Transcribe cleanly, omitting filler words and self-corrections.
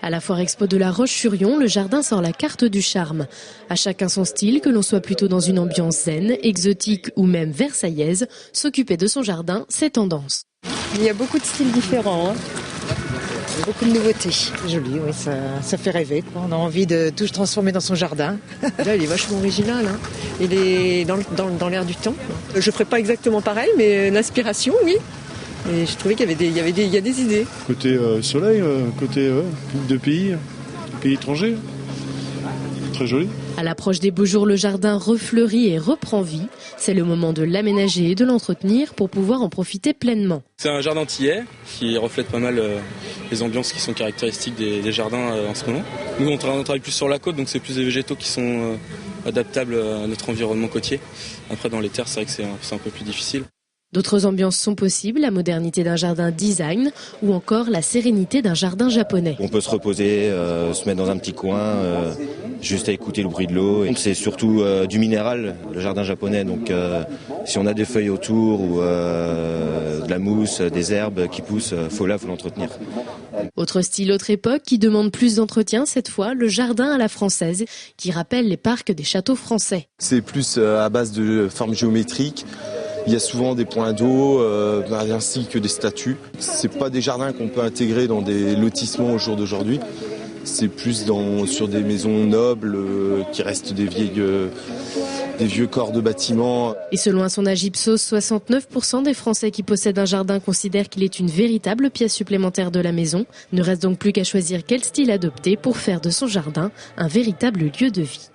À la foire expo de La Roche-sur-Yon, le jardin sort la carte du charme. À chacun son style, que l'on soit plutôt dans une ambiance zen, exotique ou même versaillaise, s'occuper de son jardin, c'est tendance. Il y a beaucoup de styles différents, beaucoup de nouveautés. Joli, oui, ça fait rêver, quoi. On a envie de tout transformer dans son jardin. Là, il est vachement original, hein. Il est dans l'air du temps. Je ne ferai pas exactement pareil, mais l'inspiration, oui. Et je trouvais qu'il y a des idées. Côté soleil, côté de pays étrangers. Très joli. À l'approche des beaux jours, le jardin refleurit et reprend vie. C'est le moment de l'aménager et de l'entretenir pour pouvoir en profiter pleinement. C'est un jardin antillais qui reflète pas mal les ambiances qui sont caractéristiques des jardins en ce moment. Nous, on travaille plus sur la côte, donc c'est plus des végétaux qui sont adaptables à notre environnement côtier. Après, dans les terres, c'est vrai que c'est un peu plus difficile. D'autres ambiances sont possibles, la modernité d'un jardin design ou encore la sérénité d'un jardin japonais. On peut se reposer, se mettre dans un petit coin, juste à écouter le bruit de l'eau. C'est surtout du minéral, le jardin japonais, donc si on a des feuilles autour ou de la mousse, des herbes qui poussent, faut l'entretenir. Autre style, autre époque qui demande plus d'entretien, cette fois le jardin à la française qui rappelle les parcs des châteaux français. C'est plus à base de formes géométriques. Il y a souvent des points d'eau, ainsi que des statues. C'est pas des jardins qu'on peut intégrer dans des lotissements au jour d'aujourd'hui. C'est plus sur des maisons nobles qui restent des vieux corps de bâtiments. Et selon un sondage Ipsos, 69% des Français qui possèdent un jardin considèrent qu'il est une véritable pièce supplémentaire de la maison. Ne reste donc plus qu'à choisir quel style adopter pour faire de son jardin un véritable lieu de vie.